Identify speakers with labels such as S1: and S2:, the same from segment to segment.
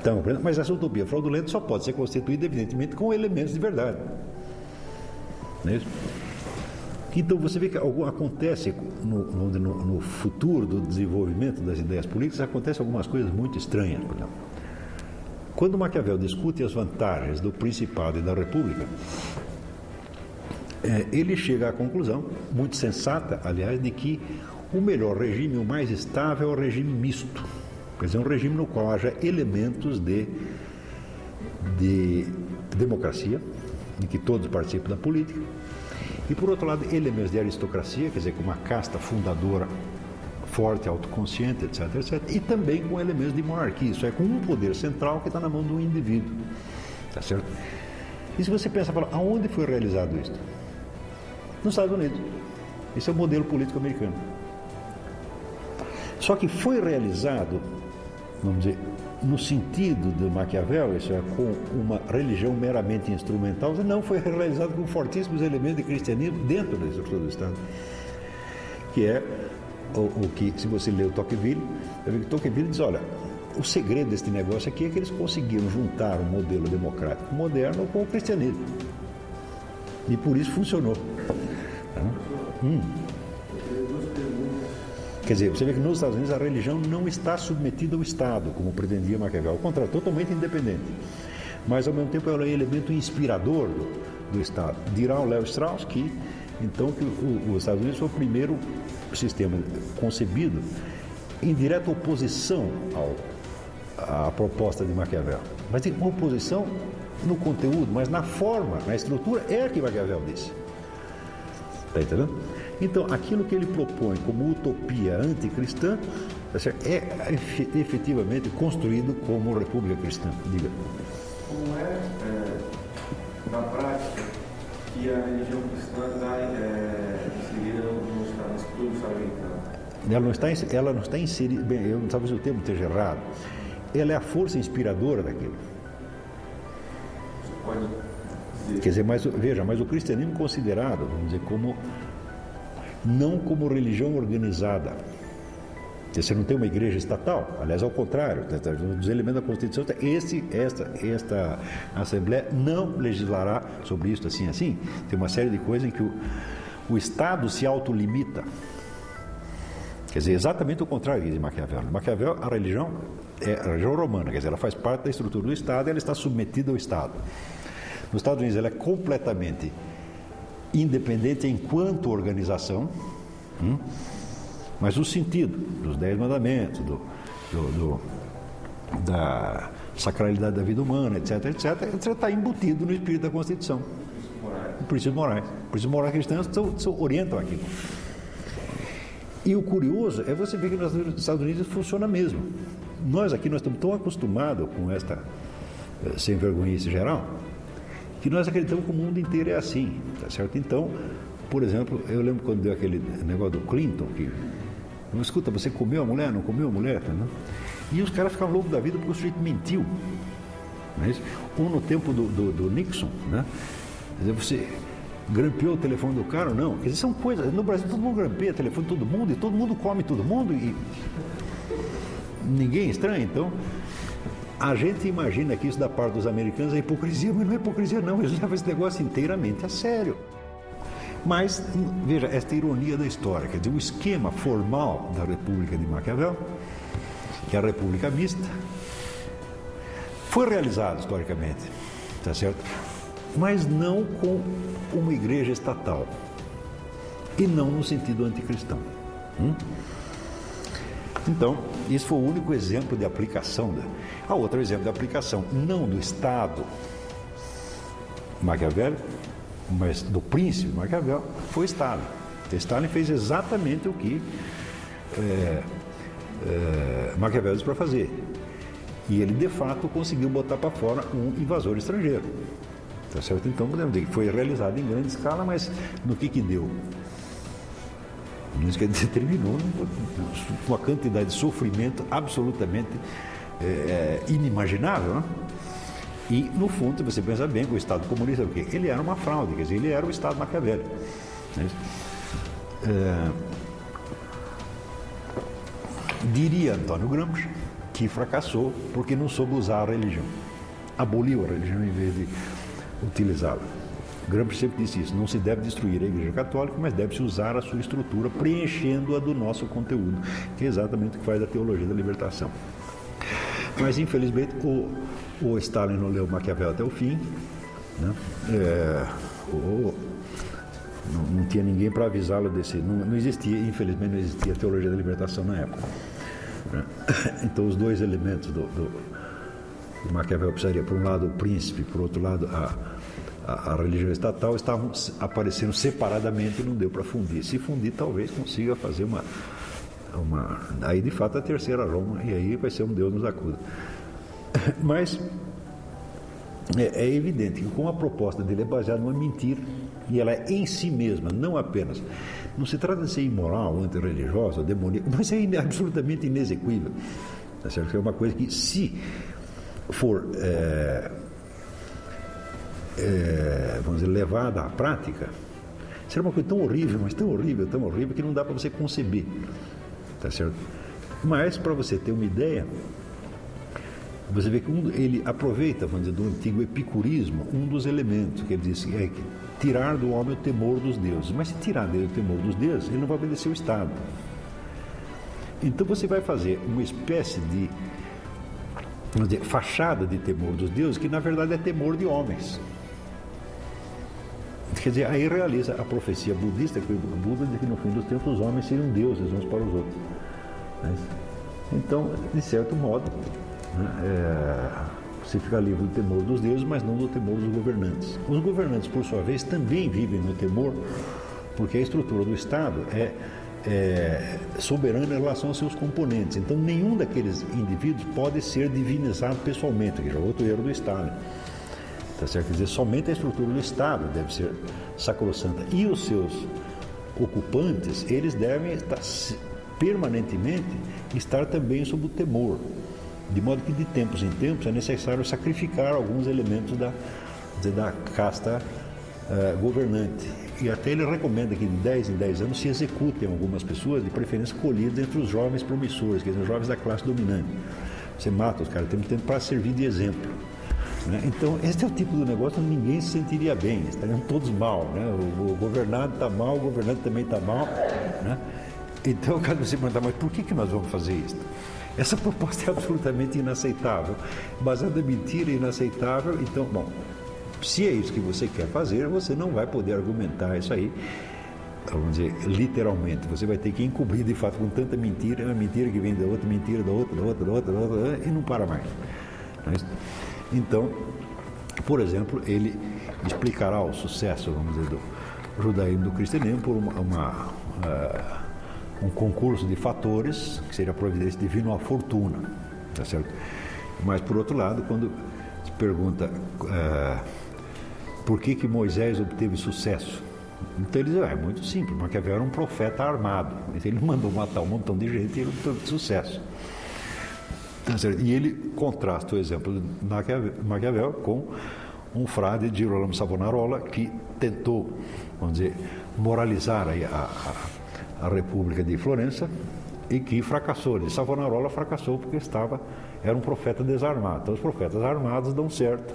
S1: Então, mas essa utopia fraudulenta só pode ser constituída, evidentemente, com elementos de verdade. Não é isso? Então, você vê que acontece no futuro do desenvolvimento das ideias políticas, acontecem algumas coisas muito estranhas. Por exemplo. Quando Maquiavel discute as vantagens do Principado e da República, ele chega à conclusão, muito sensata, aliás, de que o melhor regime, o mais estável, é o regime misto. Quer dizer, um regime no qual haja elementos de democracia, em que todos participam da política, e, por outro lado, elementos de aristocracia, quer dizer, com uma casta fundadora forte, autoconsciente, etc., etc., e também com elementos de monarquia, isso é, com um poder central que está na mão do indivíduo. Tá certo? E se você pensa, aonde foi realizado isso? Nos Estados Unidos. Esse é o modelo político americano. Só que foi realizado, vamos dizer, no sentido de Maquiavel, isso é, com uma religião meramente instrumental, não foi realizado com fortíssimos elementos de cristianismo dentro da estrutura do Estado. Que é o que, se você ler o Tocqueville, vai ver que Tocqueville diz, olha, o segredo deste negócio aqui é que eles conseguiram juntar um modelo democrático moderno com o cristianismo. E por isso funcionou. Quer dizer, você vê que nos Estados Unidos a religião não está submetida ao Estado, como pretendia Maquiavel, ao contrário, totalmente independente. Mas, ao mesmo tempo, ela é um elemento inspirador do Estado. Dirá o Léo Strauss que, então, que os Estados Unidos foi o primeiro sistema concebido em direta oposição à proposta de Maquiavel. Mas uma oposição no conteúdo, mas na forma, na estrutura, é a que Maquiavel disse. Está entendendo? Então, aquilo que ele propõe como utopia anticristã é efetivamente construído como república cristã. Diga.
S2: Como na prática, que a religião cristã está inserida no estrutura do Estado americano?
S1: Ela não está inserida, bem, eu não sei se o termo esteja errado, ela é a força inspiradora daquilo.
S2: Você pode dizer.
S1: Quer dizer, mas o cristianismo considerado, vamos dizer, não como religião organizada. Você não tem uma igreja estatal, aliás, ao contrário, dos elementos da Constituição, esta Assembleia não legislará sobre isso assim, assim. Tem uma série de coisas em que o Estado se autolimita. Quer dizer, exatamente o contrário de Maquiavel. Maquiavel, a religião é a religião romana, quer dizer, ela faz parte da estrutura do Estado e ela está submetida ao Estado. Nos Estados Unidos, ela é completamente independente enquanto organização, mas o sentido dos 10 mandamentos, da sacralidade da vida humana, etc., está embutido no espírito da Constituição. Princípios morais. Princípios morais cristãos orientam aquilo. E o curioso é você ver que nos Estados Unidos funciona mesmo. Nós estamos tão acostumados com esta sem vergonhice geral, que nós acreditamos que o mundo inteiro é assim, tá certo? Então, por exemplo, eu lembro quando deu aquele negócio do Clinton, que, escuta, você comeu a mulher, não comeu a mulher, tá, não? E os caras ficaram loucos da vida porque o sujeito mentiu, não é isso? Ou no tempo do Nixon, né? Quer dizer, você grampeou o telefone do cara ou não? Quer dizer, são coisas, no Brasil todo mundo grampeia o telefone de todo mundo, e todo mundo come todo mundo, e ninguém é estranho, então. A gente imagina que isso da parte dos americanos é hipocrisia, mas não é hipocrisia não, eles levam esse negócio inteiramente a sério. Mas, veja, esta ironia da história, quer dizer, o esquema formal da República de Maquiavel, que é a República Mista, foi realizado historicamente, tá certo? Mas não com uma igreja estatal, e não no sentido anticristão. Então, esse foi o único exemplo de aplicação. A outro exemplo de aplicação, não do Estado Maquiavel, mas do príncipe Maquiavel, foi Stalin. Stalin fez exatamente o que Maquiavel disse para fazer. E ele, de fato, conseguiu botar para fora um invasor estrangeiro. Tá certo? Então, podemos dizer que foi realizado em grande escala, mas no que deu? Isso que determinou uma quantidade de sofrimento absolutamente inimaginável, né? E, no fundo, você pensa bem que o Estado comunista, o quê? Ele era uma fraude, quer dizer, ele era o Estado maquiavélico. Diria Antônio Gramsci que fracassou porque não soube usar a religião. Aboliu a religião em vez de utilizá-la. Gramsci sempre disse isso: não se deve destruir a Igreja Católica, mas deve-se usar a sua estrutura, preenchendo-a do nosso conteúdo, que é exatamente o que faz a teologia da libertação. Mas, infelizmente, o Stalin não leu Maquiavel até o fim, né? Não tinha ninguém para avisá-lo desse. Não existia, infelizmente, não existia a teologia da libertação na época, né? Então, os dois elementos do Maquiavel precisaria, por um lado, o príncipe, por outro lado, a religião estatal, estavam aparecendo separadamente e não deu para fundir. Se fundir, talvez consiga fazer aí, de fato, a terceira Roma, e aí vai ser um Deus nos acuda. Mas é evidente que, como a proposta dele é baseada numa mentira, e ela é em si mesma, não apenas, não se trata de ser imoral, antirreligiosa, demoníaca, mas é absolutamente inexequível. Tá certo? É uma coisa que, se for vamos dizer, levada à prática, será uma coisa tão horrível, mas tão horrível, que não dá para você conceber. Tá certo? Mas, para você ter uma ideia, você vê que ele aproveita, vamos dizer, do antigo epicurismo, um dos elementos que ele diz é que tirar do homem o temor dos deuses. Mas se tirar dele o temor dos deuses, ele não vai obedecer o Estado. Então você vai fazer uma espécie de, vamos dizer, fachada de temor dos deuses, que na verdade é temor de homens. Quer dizer, aí realiza a profecia budista, que o Buda diz que no fim dos tempos os homens seriam deuses uns para os outros. Então, de certo modo, você fica livre do temor dos deuses, mas não do temor dos governantes. Os governantes, por sua vez, também vivem no temor, porque a estrutura do Estado é soberana em relação aos seus componentes. Então, nenhum daqueles indivíduos pode ser divinizado pessoalmente, que já é outro erro do Estado. Tá certo? Quer dizer, somente a estrutura do Estado deve ser sacrossanta. E os seus ocupantes, eles devem estar permanentemente estar também sob o temor. De modo que, de tempos em tempos, é necessário sacrificar alguns elementos da casta governante. E até ele recomenda que de 10 em 10 anos se executem algumas pessoas, de preferência escolhidas entre os jovens promissores, quer dizer, os jovens da classe dominante. Você mata os caras, tem tempo para servir de exemplo. Né? Então, esse é o tipo de negócio onde ninguém se sentiria bem, estariam todos mal. Né? O governado está mal, o governante também está mal. Né? Então, eu quero você perguntar, mas por que nós vamos fazer isso? Essa proposta é absolutamente inaceitável, baseada em mentira, inaceitável. Então, bom, se é isso que você quer fazer, você não vai poder argumentar isso aí, vamos dizer, literalmente. Você vai ter que encobrir, de fato, com tanta mentira, uma mentira que vem da outra, mentira da outra, e não para mais. Então, por exemplo, ele explicará o sucesso, vamos dizer, do judaísmo e do cristianismo por um concurso de fatores, que seria a providência divina ou a fortuna, tá certo? Mas, por outro lado, quando se pergunta por que Moisés obteve sucesso, então ele diz, é muito simples, Maquiavel era um profeta armado, ele mandou matar um montão de gente e ele obteve sucesso. Tá certo? E ele contrasta o exemplo de Maquiavel com um frade de Girolamo Savonarola que tentou, vamos dizer, moralizar a República de Florença e que fracassou. Savonarola fracassou porque era um profeta desarmado. Então, os profetas armados dão certo.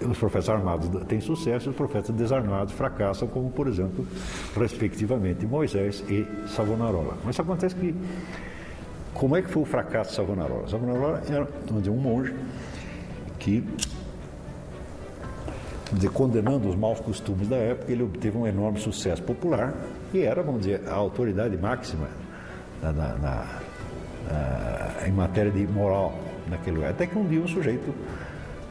S1: Os profetas armados têm sucesso, os profetas desarmados fracassam, como, por exemplo, respectivamente, Moisés e Savonarola. Mas acontece que, como é que foi o fracasso de Savonarola? Savonarola era, vamos dizer, um monge que, vamos dizer, condenando os maus costumes da época, ele obteve um enorme sucesso popular e era, vamos dizer, a autoridade máxima em matéria de moral naquele lugar. Até que um dia um sujeito,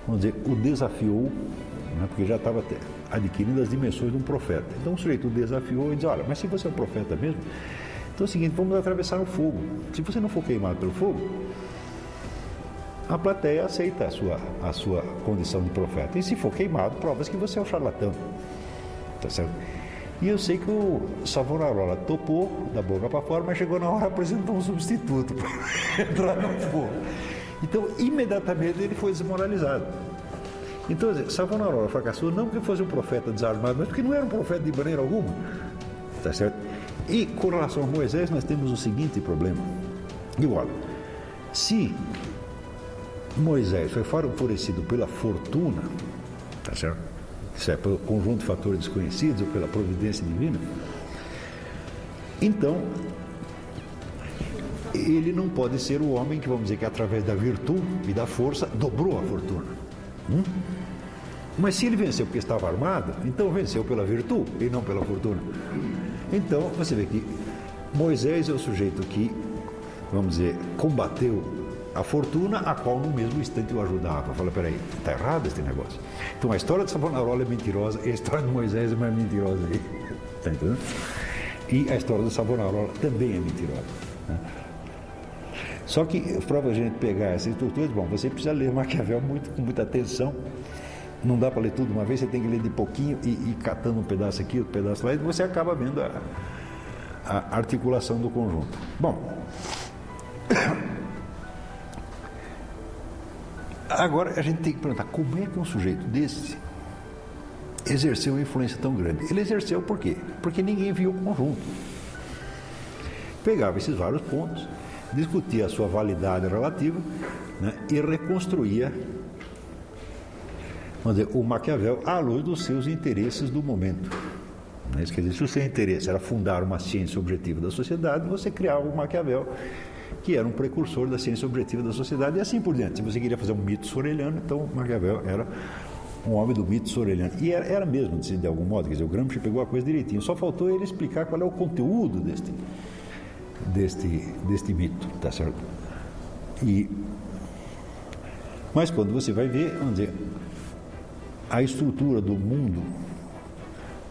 S1: vamos dizer, o desafiou, né, porque já estava adquirindo as dimensões de um profeta. Então o sujeito o desafiou e disse, olha, mas se você é um profeta mesmo, então é o seguinte, vamos atravessar o fogo. Se você não for queimado pelo fogo, a plateia aceita a sua condição de profeta. E se for queimado, prova-se que você é um charlatão. Tá certo? E eu sei que o Savonarola topou da boca para fora, mas chegou na hora, apresentou um substituto para entrar no fogo. Então, imediatamente ele foi desmoralizado. Então, Savonarola fracassou não porque fosse um profeta desarmado, mas porque não era um profeta de maneira alguma. Tá certo? E com relação a Moisés, nós temos o seguinte problema. E olha, Se Moisés foi favorecido pela fortuna, tá certo? Isso é pelo conjunto de fatores desconhecidos ou pela providência divina, então ele não pode ser o homem que, vamos dizer, que através da virtude e da força dobrou a fortuna. Mas se ele venceu porque estava armado, então venceu pela virtude e não pela fortuna. Então você vê que Moisés é o sujeito que, vamos dizer, combateu a fortuna, a qual no mesmo instante o ajudava. Fala, peraí, está errado esse negócio. Então a história de Savonarola é mentirosa e a história de Moisés é mais mentirosa aí. Está entendendo? E a história de Savonarola também é mentirosa, né? Só que, para a gente pegar essa estrutura, bom, você precisa ler Maquiavel com muita atenção. Não dá para ler tudo de uma vez, você tem que ler de pouquinho e ir catando um pedaço aqui, outro pedaço lá, e você acaba vendo a articulação do conjunto. Bom, agora a gente tem que perguntar, como é que um sujeito desse exerceu uma influência tão grande? Ele exerceu por quê? Porque ninguém viu o conjunto. Pegava esses vários pontos, discutia a sua validade relativa, né, e reconstruía, vamos dizer, o Maquiavel à luz dos seus interesses do momento. Quer dizer, se o seu interesse era fundar uma ciência objetiva da sociedade, você criava o Maquiavel, que era um precursor da ciência objetiva da sociedade, e assim por diante. Se você queria fazer um mito soreliano, então Maquiavel era um homem do mito soreliano. E era mesmo, de algum modo, quer dizer, o Gramsci pegou a coisa direitinho, só faltou ele explicar qual é o conteúdo deste mito, tá certo? Mas quando você vai ver, vamos dizer, a estrutura do mundo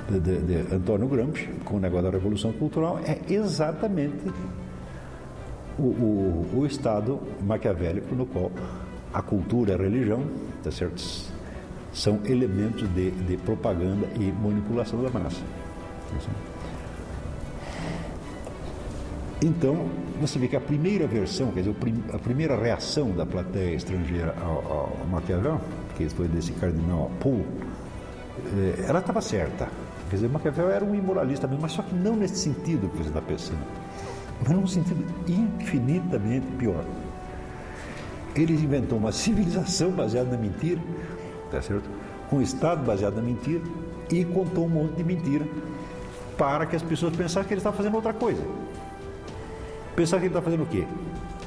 S1: de Antônio Gramsci, com o negócio da Revolução Cultural, é exatamente o estado maquiavélico no qual a cultura e a religião, tá certo, são elementos de propaganda e manipulação da massa. Tá certo? Então, você vê que a primeira versão, quer dizer, a primeira reação da plateia estrangeira ao Maquiavel, que foi desse cardeal Poe, ela estava certa. Quer dizer, Maquiavel era um imoralista mesmo, mas só que não nesse sentido que você está pensando, mas num sentido infinitamente pior. Ele inventou uma civilização baseada na mentira, tá certo? Com um Estado baseado na mentira, e contou um monte de mentira para que as pessoas pensassem que ele estava fazendo outra coisa. Pensar que ele está fazendo o quê?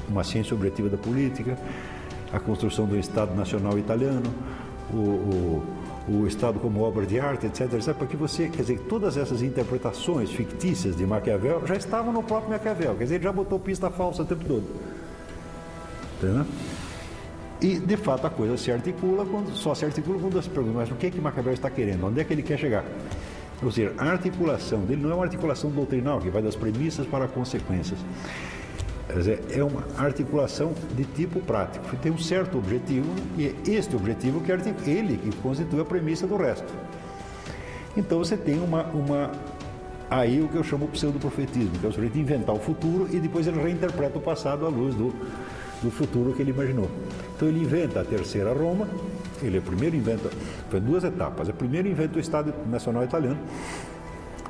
S1: Uma ciência objetiva da política, a construção do Estado Nacional Italiano, o Estado como obra de arte, etc. Porque você, quer dizer, todas essas interpretações fictícias de Maquiavel já estavam no próprio Maquiavel, quer dizer, ele já botou pista falsa o tempo todo. Entendeu? E, de fato, a coisa só se articula quando você pergunta, mas o que Maquiavel está querendo? Onde é que ele quer chegar? Ou seja, a articulação dele não é uma articulação doutrinal, que vai das premissas para as consequências. Quer dizer, é uma articulação de tipo prático. Tem um certo objetivo, e é este objetivo que ele que constitui a premissa do resto. Então você tem aí o que eu chamo de pseudoprofetismo, que é o sujeito inventar o futuro e depois ele reinterpreta o passado à luz do futuro que ele imaginou. Então ele inventa a terceira Roma. Ele primeiro inventa, foi em duas etapas. Primeiro inventa o Estado Nacional Italiano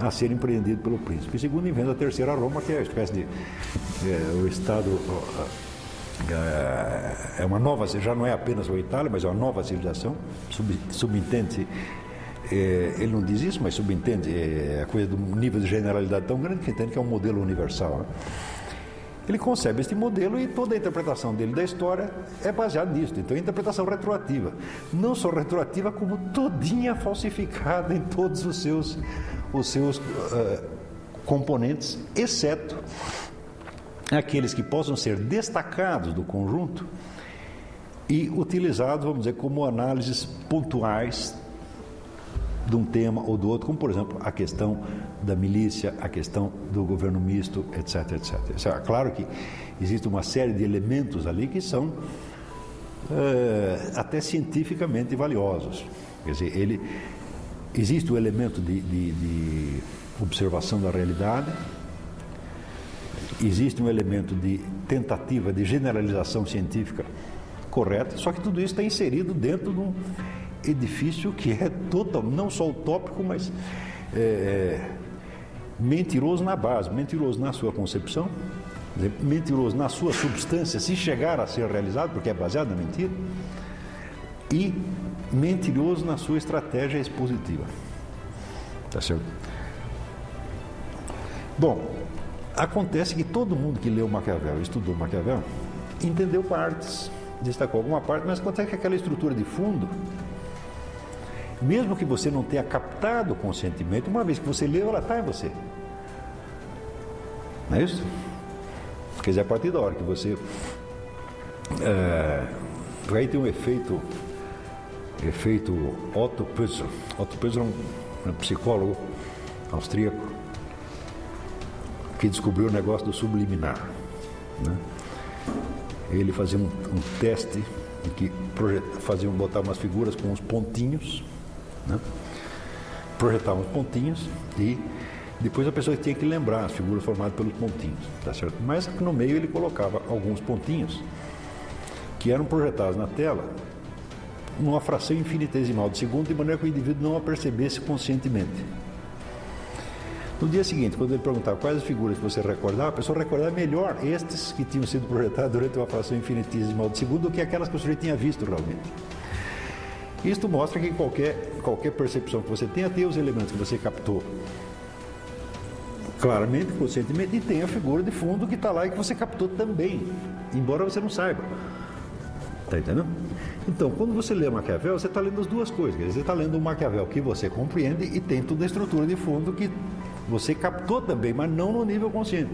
S1: a ser empreendido pelo príncipe. E segundo inventa a terceira Roma, que é a espécie de o Estado é uma nova, já não é apenas a Itália, mas é uma nova civilização. Subentende, ele não diz isso, mas subentende a coisa do nível de generalidade tão grande que entende que é um modelo universal, né? Ele concebe este modelo e toda a interpretação dele da história é baseada nisso. Então, é interpretação retroativa. Não só retroativa, como todinha falsificada em todos os seus componentes, exceto aqueles que possam ser destacados do conjunto e utilizados, vamos dizer, como análises pontuais de um tema ou do outro, como, por exemplo, a questão da milícia, a questão do governo misto, etc, etc. É claro que existe uma série de elementos ali que são até cientificamente valiosos. Quer dizer, existe o elemento de observação da realidade, existe um elemento de tentativa de generalização científica correta, só que tudo isso está inserido dentro de um edifício que é total, não só utópico, mas mentiroso na base, mentiroso na sua concepção, Mentiroso na sua substância, se chegar a ser realizado, porque é baseado na mentira, e mentiroso na sua estratégia expositiva. Tá certo? Bom, acontece que todo mundo que leu Maquiavel, estudou Maquiavel, entendeu partes, destacou alguma parte, mas acontece que aquela estrutura de fundo, mesmo que você não tenha captado conscientemente, uma vez que você leu, ela está em você. Não é isso? Quer dizer, a partir da hora que você... aí tem um efeito Otto Pützel. Otto Pützel é um psicólogo austríaco que descobriu o negócio do subliminar, né? Ele fazia um teste em que botar umas figuras com uns pontinhos, né? Projetavam os pontinhos e depois a pessoa tinha que lembrar as figuras formadas pelos pontinhos, tá certo? Mas no meio ele colocava alguns pontinhos que eram projetados na tela numa fração infinitesimal de segundo, de maneira que o indivíduo não a percebesse conscientemente. No dia seguinte, quando ele perguntava quais as figuras que você recordava, a pessoa recordava melhor estes que tinham sido projetados durante uma fração infinitesimal de segundo do que aquelas que o sujeito tinha visto realmente. Isto mostra que qualquer percepção que você tenha, tem os elementos que você captou claramente, conscientemente, e tem a figura de fundo que está lá e que você captou também, embora você não saiba. Está entendendo? Então, quando você lê Maquiavel, você está lendo as duas coisas. Quer dizer, você está lendo um Maquiavel que você compreende e tem toda a estrutura de fundo que você captou também, mas não no nível consciente.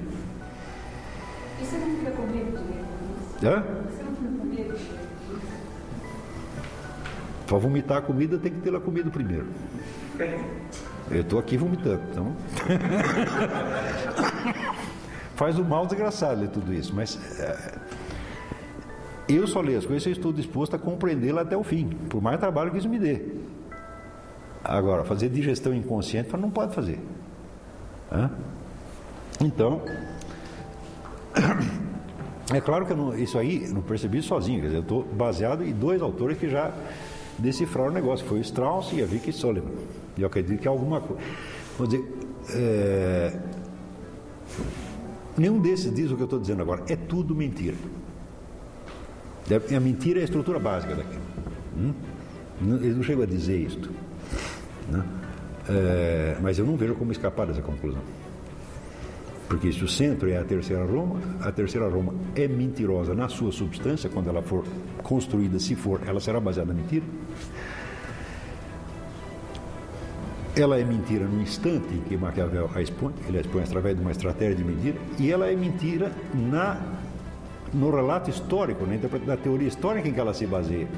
S3: E você não fica com medo de ler? Você não fica com medo de ler?
S1: Para vomitar a comida, tem que ter a comida primeiro. Eu estou aqui vomitando, então... Faz um mal desgraçado ler tudo isso, mas... eu só leio as coisas se eu estou disposto a compreendê-la até o fim, por mais trabalho que isso me dê. Agora, fazer digestão inconsciente, não pode fazer. Então, é claro que isso aí não percebi sozinho, quer dizer, eu estou baseado em dois autores que já decifraram o negócio, foi o Strauss e a Vicky Solomon. E eu acredito que alguma coisa... Vou dizer, nenhum desses diz o que eu estou dizendo agora, é tudo mentira. A mentira é a estrutura básica daquilo. Eles não chegam a dizer isto, né? Mas eu não vejo como escapar dessa conclusão. Porque se o centro é a terceira Roma é mentirosa na sua substância, quando ela for construída, se for, ela será baseada na mentira. Ela é mentira no instante em que Maquiavel a expõe, ele a expõe através de uma estratégia de mentira, e ela é mentira no relato histórico, na teoria histórica em que ela se baseia,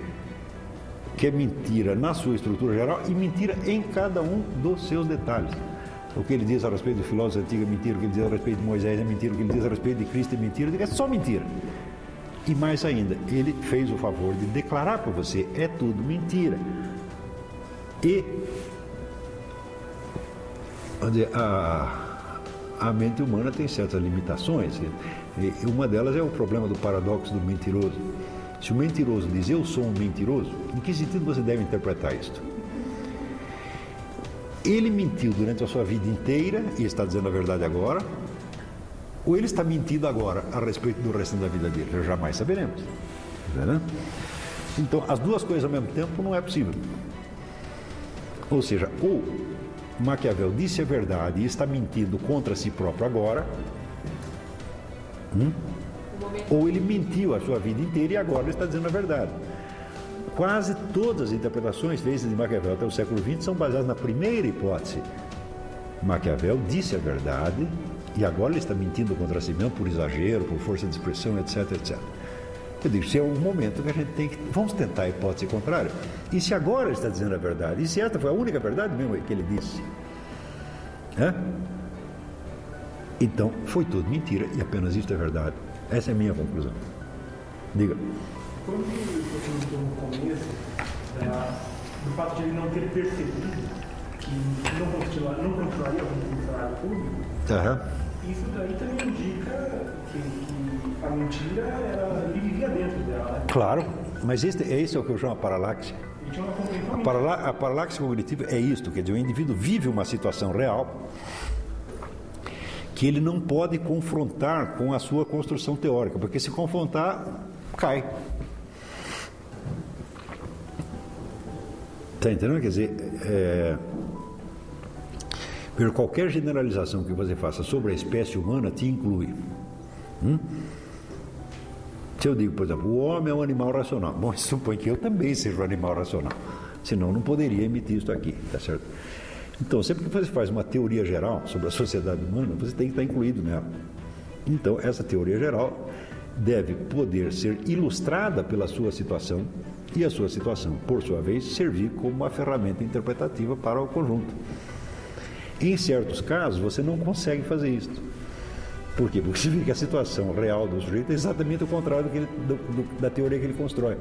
S1: que é mentira na sua estrutura geral e mentira em cada um dos seus detalhes. O que ele diz a respeito do filósofo antigo é mentira, o que ele diz a respeito de Moisés é mentira, o que ele diz a respeito de Cristo é mentira, é só mentira. E mais ainda, ele fez o favor de declarar para você, é tudo mentira. E a mente humana tem certas limitações, e uma delas é o problema do paradoxo do mentiroso. Se o mentiroso diz, eu sou um mentiroso, em que sentido você deve interpretar isto? Ele mentiu durante a sua vida inteira e está dizendo a verdade agora, ou ele está mentindo agora a respeito do restante da vida dele? Jamais saberemos. Né? Então, as duas coisas ao mesmo tempo não é possível. Ou seja, ou Maquiavel disse a verdade e está mentindo contra si próprio agora, ou ele mentiu a sua vida inteira e agora ele está dizendo a verdade. Quase todas as interpretações feitas de Maquiavel até o século XX são baseadas na primeira hipótese. Maquiavel disse a verdade e agora ele está mentindo contra si mesmo por exagero, por força de expressão, etc, etc. Eu digo, se é um momento que a gente tem que... Vamos tentar a hipótese contrária. E se agora ele está dizendo a verdade? E se esta foi a única verdade mesmo que ele disse? Então, foi tudo mentira e apenas isto é verdade. Essa é a minha conclusão. Diga.
S4: Quando você mentou no começo, do fato de ele não ter percebido que não continuaria como funcionário público, isso daí também indica que a mentira, ele vivia dentro dela, né?
S1: Claro, mas esse é o que eu chamo de paralaxe. A paralaxe cognitiva é isto, quer dizer, o indivíduo vive uma situação real que ele não pode confrontar com a sua construção teórica, porque se confrontar, cai. Está entendendo? Quer dizer, qualquer generalização que você faça sobre a espécie humana te inclui. Se eu digo, por exemplo, o homem é um animal racional, bom, isso supõe que eu também seja um animal racional, senão não poderia emitir isso aqui, tá certo? Então, sempre que você faz uma teoria geral sobre a sociedade humana, você tem que estar incluído nela. Então, essa teoria geral deve poder ser ilustrada pela sua situação e a sua situação, por sua vez, servir como uma ferramenta interpretativa para o conjunto. Em certos casos, você não consegue fazer isso. Por quê? Porque significa que a situação real do sujeito é exatamente o contrário da teoria que ele constrói.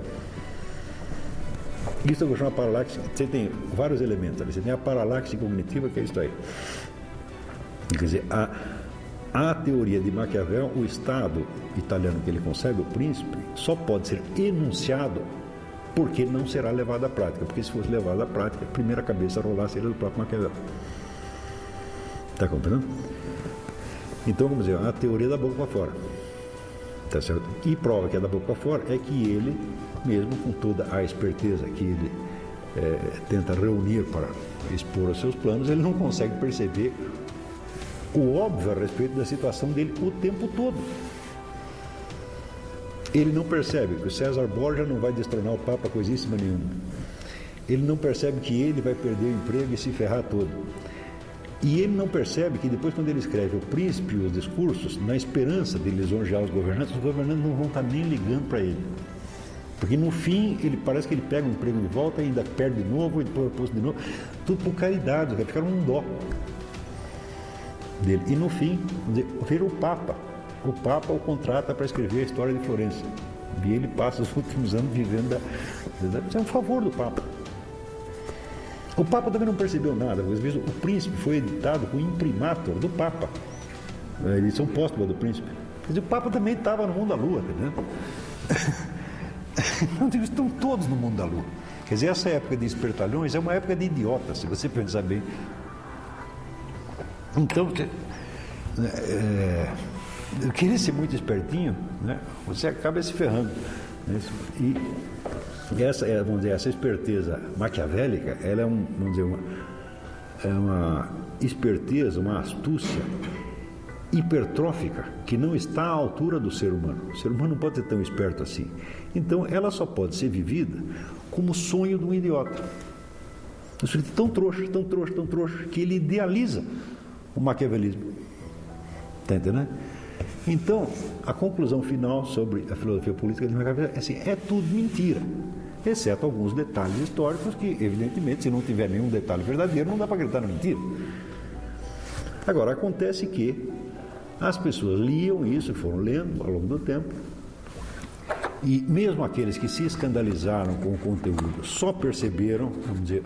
S1: Isso eu vou chamar de paralaxe. Você tem vários elementos ali. Você tem a paralaxe cognitiva, que é isso aí. Quer dizer, a teoria de Maquiavel, o Estado italiano que ele concebe, o príncipe, só pode ser enunciado porque não será levado à prática. Porque se fosse levado à prática, a primeira cabeça a rolar seria do próprio Maquiavel. Está compreendendo? Então, vamos dizer, a teoria da boca para fora. Tá certo? E prova que é da boca para fora é que ele, mesmo com toda a esperteza que ele tenta reunir para expor os seus planos, ele não consegue perceber o óbvio a respeito da situação dele o tempo todo. Ele não percebe que o César Borgia não vai destronar o Papa coisíssima nenhuma. Ele não percebe que ele vai perder o emprego e se ferrar todo. E ele não percebe que depois, quando ele escreve o príncipe e os discursos, na esperança de lisonjear os governantes não vão estar nem ligando para ele. Porque no fim, ele parece que ele pega o emprego de volta e ainda perde de novo, e depois posto de novo, tudo por caridade, vai ficar um dó dele. E no fim, vira o Papa. O Papa o contrata para escrever a história de Florença. E ele passa os últimos anos vivendo isso é um favor do Papa. O Papa também não percebeu nada. Às vezes o príncipe foi editado com o imprimatur do Papa, a edição póstuma do príncipe. Quer dizer, o Papa também estava no mundo da Lua, entendeu? Eles estão todos no mundo da Lua. Quer dizer, essa época de espertalhões é uma época de idiotas, se você pensar bem. Então, querer ser muito espertinho, né? Você acaba se ferrando. Né? E essa esperteza maquiavélica, ela é uma esperteza, uma astúcia hipertrófica que não está à altura do ser humano. O ser humano não pode ser tão esperto assim. Então, ela só pode ser vivida como o sonho de um idiota. O sujeito é tão trouxa, que ele idealiza o maquiavelismo. Está entendendo? Então, a conclusão final sobre a filosofia política de Maquiavel é assim, é tudo mentira, exceto alguns detalhes históricos que, evidentemente, se não tiver nenhum detalhe verdadeiro, não dá para acreditar na mentira. Agora, acontece que as pessoas liam isso, foram lendo ao longo do tempo, e mesmo aqueles que se escandalizaram com o conteúdo só perceberam, vamos dizer,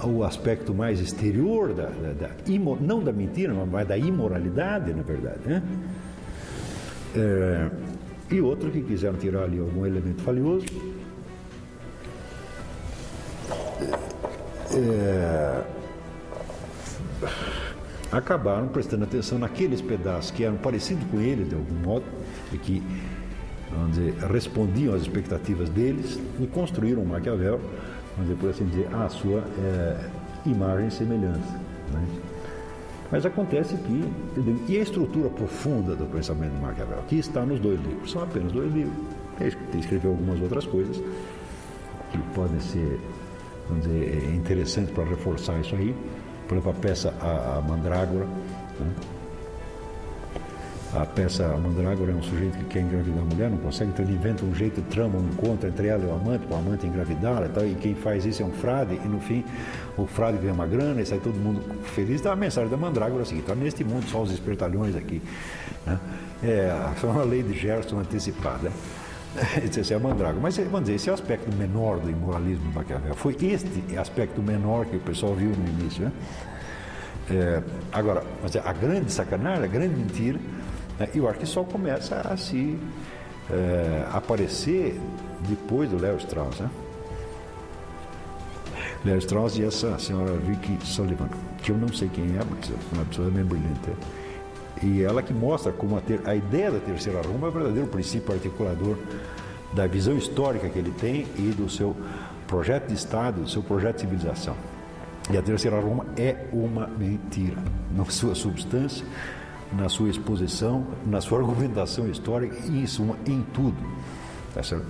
S1: o aspecto mais exterior não da mentira, mas da imoralidade, na verdade, né? E outros que quiseram tirar ali algum elemento falioso, acabaram prestando atenção naqueles pedaços que eram parecidos com eles de algum modo e que, vamos dizer, respondiam às expectativas deles e construíram o Maquiavel, vamos dizer, por assim dizer, a sua imagem e semelhança, né? Mas acontece que, entendeu? E a estrutura profunda do pensamento de Maquiavel, que está nos 2 livros, são apenas 2 livros. Ele escreveu algumas outras coisas que podem ser, vamos dizer, interessantes para reforçar isso aí. Por exemplo, a peça A Mandrágora, né? A peça A Mandrágora é um sujeito que quer engravidar a mulher, não consegue, então ele inventa um jeito, trama um encontro entre ela e o amante, para o amante engravidá-la e tal, e quem faz isso é um frade, e no fim o frade ganha uma grana e sai todo mundo feliz. Então a mensagem da Mandrágora é a seguinte: está neste mundo só os espertalhões aqui, né? Foi uma lei de Gerson antecipada. Esse é a Mandrágora. Mas vamos dizer, esse é o aspecto menor do imoralismo do Maquiavel. Foi este aspecto menor que o pessoal viu no início, né? Agora, a grande sacanagem, a grande mentira, eu acho que só começa a se aparecer depois do Léo Strauss, né? Léo Strauss e essa senhora Vicky Sullivan, que eu não sei quem é, porque é uma pessoa bem brilhante. E ela que mostra como a ideia da Terceira Roma é o verdadeiro princípio articulador da visão histórica que ele tem e do seu projeto de Estado, do seu projeto de civilização. E a Terceira Roma é uma mentira, na sua substância, na sua exposição, na sua argumentação histórica e, em suma, em tudo. Tá certo?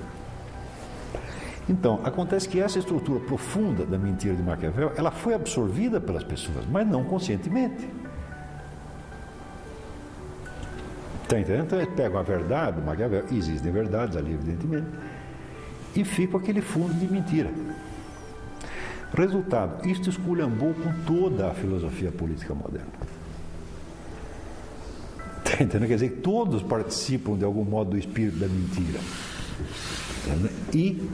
S1: Então, acontece que essa estrutura profunda da mentira de Maquiavel, ela foi absorvida pelas pessoas, mas não conscientemente. Está entendendo? Então, eles pegam a verdade do Maquiavel, existem verdades ali, evidentemente, e ficam aquele fundo de mentira. Resultado, isto esculhambou com toda a filosofia política moderna. Está entendendo? Quer dizer, que todos participam de algum modo do espírito da mentira. E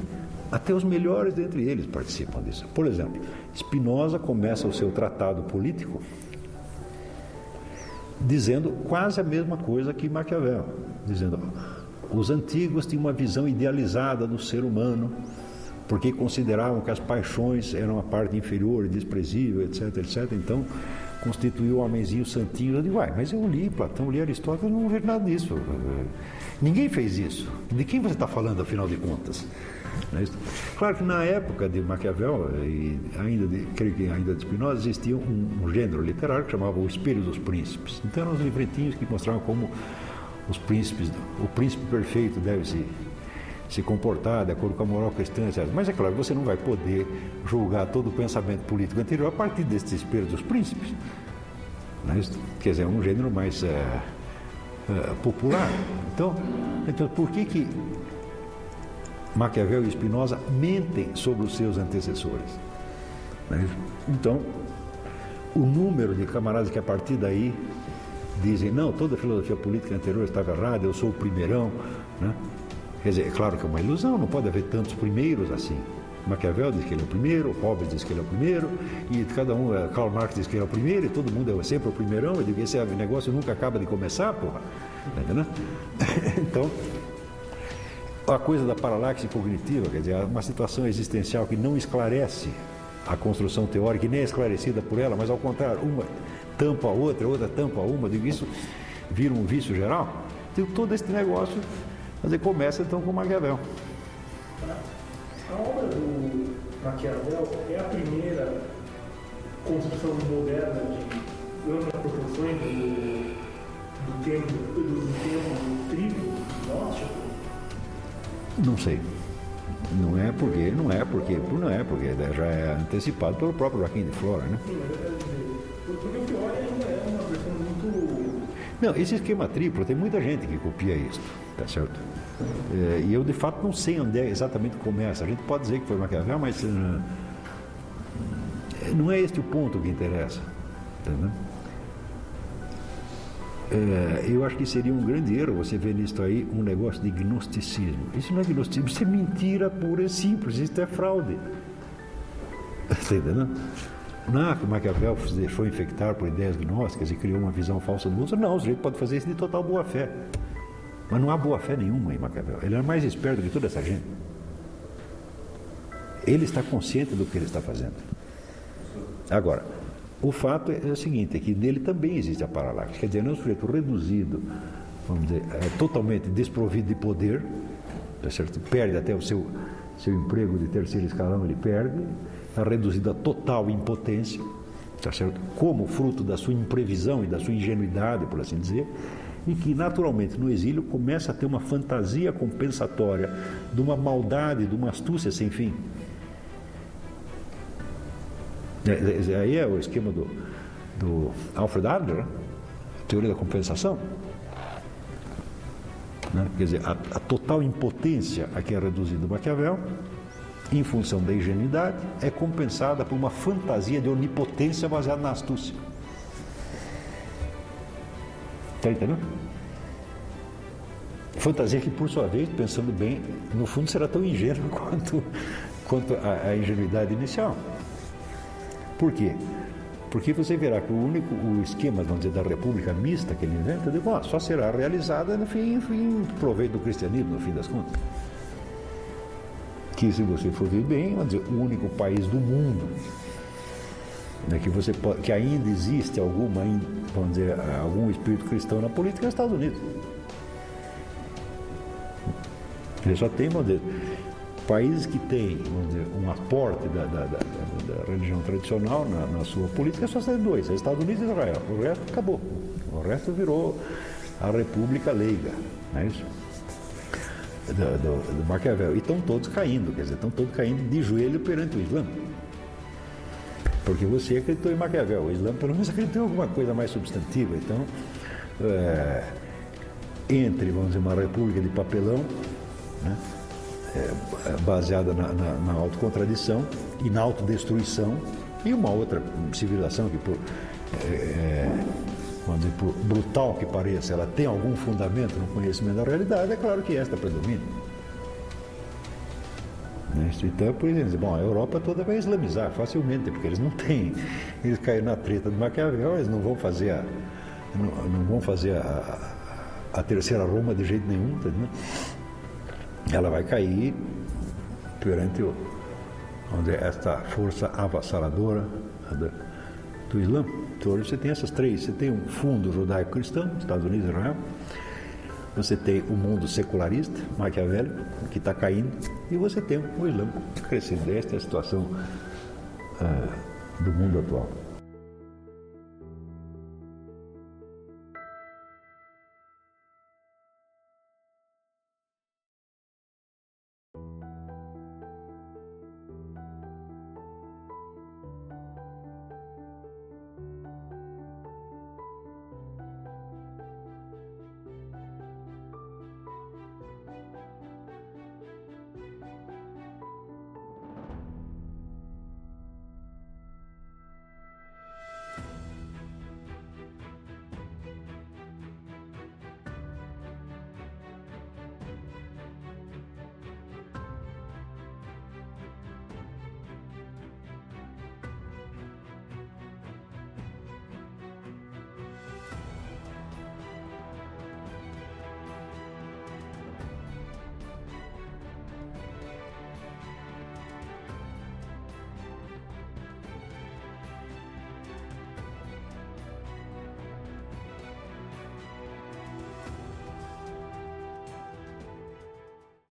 S1: até os melhores dentre eles participam disso. Por exemplo, Spinoza começa o seu tratado político dizendo quase a mesma coisa que Maquiavel, dizendo: os antigos tinham uma visão idealizada do ser humano, porque consideravam que as paixões eram a parte inferior e desprezível, etc, etc. Então, constituiu o homenzinho santinho. Eu digo, mas eu li Platão, li Aristóteles, não vejo nada disso. Ninguém fez isso. De quem você está falando, afinal de contas? Claro que na época de Maquiavel, e creio que ainda de Spinoza, existia um gênero literário que chamava O Espelho dos Príncipes. Então eram os livretinhos que mostravam como os príncipes, o príncipe perfeito deve se comportar de acordo com a moral cristã, etc. Mas é claro, você não vai poder julgar todo o pensamento político anterior a partir desse Espelho dos Príncipes. Quer dizer, é um gênero mais popular. Então, por que Maquiavel e Spinoza mentem sobre os seus antecessores? Então, o número de camaradas que a partir daí dizem, não, toda a filosofia política anterior estava errada, eu sou o primeirão, né? Quer dizer, é claro que é uma ilusão, não pode haver tantos primeiros assim. Maquiavel diz que ele é o primeiro, Hobbes diz que ele é o primeiro, e cada um, Karl Marx diz que ele é o primeiro, e todo mundo é sempre o primeirão. Eu digo, esse negócio nunca acaba de começar, porra. Entendeu? Então, a coisa da paralaxe cognitiva, quer dizer, uma situação existencial que não esclarece a construção teórica, e nem é esclarecida por ela, mas ao contrário, uma tampa a outra, outra tampa a uma, digo, isso vira um vício geral. Então, todo esse negócio, mas ele começa então com Maquiavel.
S4: A obra do Maquiavel é a primeira construção moderna de amplas proporções do tempo triplo gnóstico?
S1: Não sei. Não é porque já é antecipado pelo próprio Joaquim de Flora, né?
S4: Sim, mas eu quero dizer, porque o Fiore ainda é uma versão muito...
S1: Não, esse esquema triplo, tem muita gente que copia isso, tá certo? E eu de fato não sei onde exatamente começa. A gente pode dizer que foi Maquiavel, mas não é este o ponto que interessa, entendeu? Eu acho que seria um grande erro você ver nisso aí um negócio de gnosticismo. Isso não é gnosticismo, isso é mentira pura e simples, isso é fraude. Está entendendo? Não, que Maquiavel se deixou infectar por ideias gnósticas e criou uma visão falsa do mundo. Não, o sujeito pode fazer isso de total boa-fé. Mas não há boa-fé nenhuma em Maquiavel. Ele é mais esperto que toda essa gente. Ele está consciente do que ele está fazendo. Agora, o fato é o seguinte, é que nele também existe a paralaxe. Quer dizer, não é um sujeito reduzido, vamos dizer, totalmente desprovido de poder, tá certo? Perde até o seu emprego de terceiro escalão, ele perde, está reduzido a total impotência, tá certo? Como fruto da sua imprevisão e da sua ingenuidade, por assim dizer, e que naturalmente no exílio começa a ter uma fantasia compensatória de uma maldade, de uma astúcia sem fim. Aí é o esquema do Alfred Adler, né? Teoria da compensação, né? Quer dizer, a total impotência a que é reduzido Maquiavel, em função da ingenuidade, é compensada por uma fantasia de onipotência baseada na astúcia. Está entendendo? Fantasia que, por sua vez, pensando bem, no fundo será tão ingênua quanto a ingenuidade inicial. Por quê? Porque você verá que o esquema, vamos dizer, da república mista que ele inventa, só será realizada no fim proveito do cristianismo, no fim das contas. Que, se você for ver bem, vamos dizer, o único país do mundo, né, que ainda existe alguma vamos dizer, algum espírito cristão na política é os Estados Unidos. Ele só tem, vamos dizer, países que têm, vamos dizer, um aporte da religião tradicional na sua política, só tem dois, é Estados Unidos e Israel. O resto acabou. O resto virou a república leiga, não é isso? Do Maquiavel. E estão todos caindo, quer dizer, estão todos caindo de joelho perante o Islã. Porque você acreditou em Maquiavel, o Islã pelo menos acreditou em alguma coisa mais substantiva. Então, entre, vamos dizer, uma república de papelão, né, baseada na autocontradição e na autodestruição, e uma outra civilização que, vamos dizer, por brutal que pareça, ela tem algum fundamento no conhecimento da realidade, é claro que esta predomina. Então, por exemplo, bom, a Europa toda vai islamizar facilmente, porque eles não têm, eles caíram na treta do Maquiavel, eles não vão fazer a terceira Roma de jeito nenhum, entendeu? Ela vai cair perante esta força avassaladora do Islã. Então, hoje você tem essas três, você tem um fundo judaico-cristão, Estados Unidos e Israel, você tem o mundo secularista, maquiavélico, que está caindo, e você tem o Islã crescendo. Esta é a situação do mundo atual.